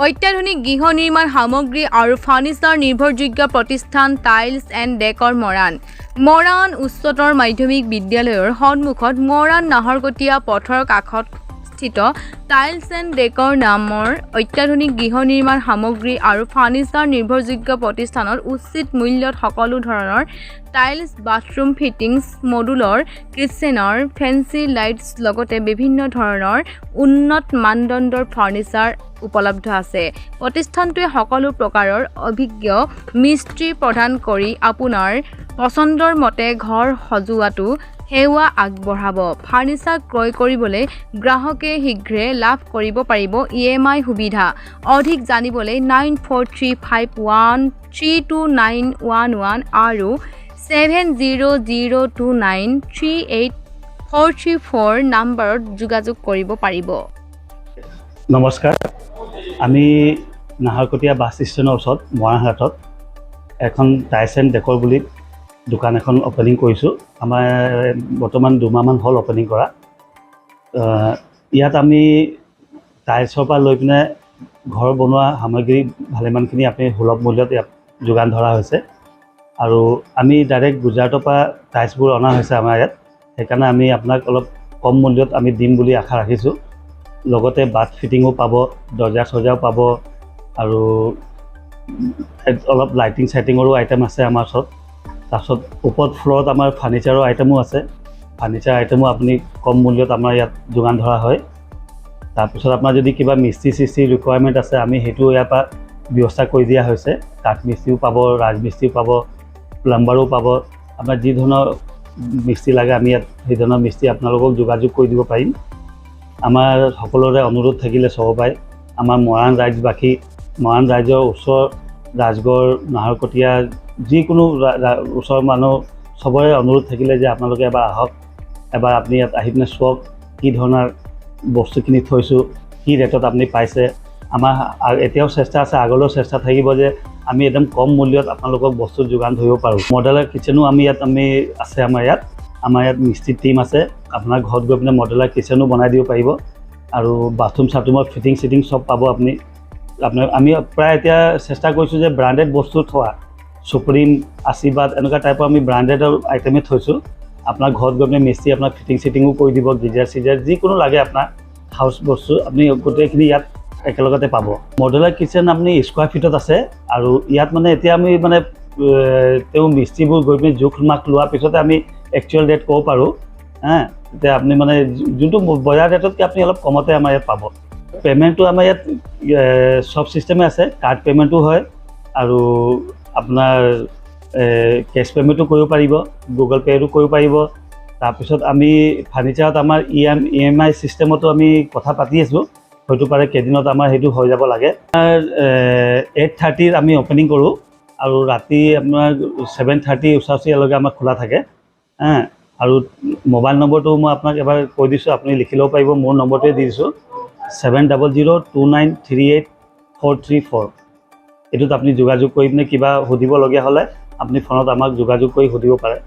অত্যাধুনিক গৃহ নিৰ্মাণ সামগ্ৰী আৰু ফাৰ্নিচাৰ নিৰ্ভৰযোগ্য প্ৰতিষ্ঠান টাইলছ এণ্ড ডেকৰ মৰাণ উচ্চতৰ মাধ্যমিক বিদ্যালয়ৰ সন্মুখত মৰাণ নাহৰকটীয়া পথৰ কাষত স্থিত টাইলছ এণ্ড ডেকৰ নামৰ অত্যাধুনিক গৃহ নিৰ্মাণ সামগ্ৰী আৰু ফাৰ্নিচাৰ নিৰ্ভৰযোগ্য প্ৰতিষ্ঠানত উচিত মূল্যত সকলো ধৰণৰ টাইলছ বাথৰুম ফিটিংছ মডুলৰ কিচেনৰ ফেন্সি লাইটছ লগতে বিভিন্ন ধৰণৰ উন্নত মানদণ্ডৰ ফাৰ্নিচাৰ উপলব্ধ আছে। প্ৰতিষ্ঠানটোৱে সকলো প্ৰকাৰৰ অভিজ্ঞ মিস্ত্ৰী প্ৰদান কৰি আপোনাৰ পচন্দৰ মতে ঘৰ সজোৱাটো সেৱা আগবঢ়াব। ফাৰ্নিচাৰ ক্ৰয় কৰিবলৈ গ্ৰাহকে শীঘ্ৰে লাভ কৰিব পাৰিব EMI সুবিধা। অধিক জানিবলৈ 9435132911 আৰু 7002938434 নম্বৰত যোগাযোগ কৰিব পাৰিব। নমস্কাৰ, আমি নাহৰকটীয়া বাছ ষ্টেচনৰ ওচৰত মৰাণহাটত এখন টাইলছ এণ্ড ডেকৰ বুলি দোকান এখন অপেনিং কৰিছোঁ। আমাৰ বৰ্তমান 2 মাহমান হ'ল অপেনিং কৰা। ইয়াত আমি টাইলছৰ পৰা লৈ পিনে ঘৰ বনোৱা সামগ্ৰী ভালেমানখিনি আপুনি সুলভ মূল্যত ইয়াত যোগান ধৰা হৈছে আৰু আমি ডাইৰেক্ট গুজৰাটৰ পৰা টাইলছবোৰ অনা হৈছে আমাৰ ইয়াত। সেইকাৰণে আমি আপোনাক অলপ কম মূল্যত আমি দিম বুলি আশা ৰাখিছোঁ। লগতে বাথ ফিটিঙো পাব, দৰ্জা চৰ্জাও পাব আৰু অলপ লাইটিং চাইটিঙৰো আইটেম আছে আমাৰ ওচৰত। তাৰপিছত ওপৰত ফ্ল'ৰত আমাৰ ফাৰ্নিচাৰৰ আইটেমো আছে। ফাৰ্নিচাৰ আইটেমো আপুনি কম মূল্যত আমাৰ ইয়াত যোগান ধৰা হয়। তাৰপিছত আপোনাৰ যদি কিবা মিস্ত্ৰী ৰিকুৱাৰমেণ্ট আছে আমি সেইটো ইয়াৰ পৰা ব্যৱস্থা কৰি দিয়া হৈছে। কাঠ মিস্ত্ৰীও পাব, ৰাজমিস্ত্ৰীও পাব, প্লাম্বাৰো পাব। আপোনাৰ যি ধৰণৰ মিস্ত্ৰী লাগে আমি ইয়াত সেই ধৰণৰ মিস্ত্ৰী আপোনালোকক যোগাযোগ কৰি দিব পাৰিম। আমাৰ সকলোৰে অনুৰোধ থাকিলে চাব পাৰে, আমাৰ মৰাণ ৰাইজবাসী, মৰাণ ৰাইজৰ ওচৰ ৰাজগড়, নাহৰকটীয়া যিকোনো ওচৰৰ মানুহ চবৰে অনুৰোধ থাকিলে যে আপোনালোকে এবাৰ আহক, এবাৰ আপুনি ইয়াত আহি পিনে চাওক কি ধৰণৰ বস্তুখিনি থৈছোঁ, কি ৰেটত আপুনি পাইছে। আমাৰ এতিয়াও চেষ্টা আছে, আগলৈও চেষ্টা থাকিব যে আমি একদম কম মূল্যত আপোনালোকক বস্তু যোগান ধৰিব পাৰোঁ। মডেলাৰ কিচেনো আমি আছে আমাৰ ইয়াত মিস্ত্ৰী টীম আছে। আপোনাৰ ঘৰত গৈ পিনে মডেলাৰ কিচেনো বনাই দিব পাৰিব আৰু বাথৰুম চাথৰুমৰ ফিটিং চব পাব আপুনি। আমি প্ৰায় এতিয়া চেষ্টা কৰিছোঁ যে ব্ৰাণ্ডেড বস্তু থোৱা, সুপ্ৰিম, আশীৰ্বাদ এনেকুৱা টাইপৰ আমি ব্ৰাণ্ডেডৰ আইটেমে থৈছোঁ। আপোনাৰ ঘৰত গৈ পিনে মিস্ত্ৰী আপোনাৰ ফিটিঙো কৰি দিব, গিজাৰ চিজাৰ যিকোনো লাগে আপোনাৰ হাউচ বস্তু আপুনি গোটেইখিনি ইয়াত একেলগতে পাব। মডেলাৰ কিচেন আপুনি স্কোৱাৰ ফিটত আছে আৰু ইয়াত মানে এতিয়া আমি তেওঁ মিস্ত্ৰীবোৰ গৈ পিনে জোখ মাখ লোৱাৰ পিছতে আমি একচুৱেল ৰেট ক'ব পাৰোঁ। এতিয়া আপুনি মানে যোনটো বজাৰ ৰেটতকৈ আপুনি অলপ কমতে আমাৰ ইয়াত পাব। পে'মেণ্টটো আমাৰ ইয়াত চব ছিষ্টেমে আছে, কাৰ্ড পে'মেণ্টো হয় আৰু আপোনাৰ কেছ পে'মেণ্টো কৰিব পাৰিব, গুগল পে'টো কৰিব পাৰিব। তাৰপিছত আমি ফাৰ্নিচাৰত আমাৰ EMI ছিষ্টেমতো আমি কথা পাতি আছোঁ, হয়তো পাৰে কেইদিনত আমাৰ সেইটো হৈ যাব লাগে। 8:30 আমি অপেনিং কৰোঁ আৰু ৰাতি আপোনাৰ 7:30 ওচৰা-ওচৰিলৈকে আমাৰ খোলা থাকে। আৰু মোবাইল নম্বৰটো মই আপোনাক এবাৰ কৈ দিছোঁ, আপুনি লিখি ল'ব পাৰিব। মোৰ নম্বৰটোৱে দি দিছোঁ 7002938434। এইটোত আপুনি যোগাযোগ কৰি পিনে কিবা সুধিবলগীয়া হ'লে আপুনি ফোনত আমাক যোগাযোগ কৰি সুধিব পাৰে।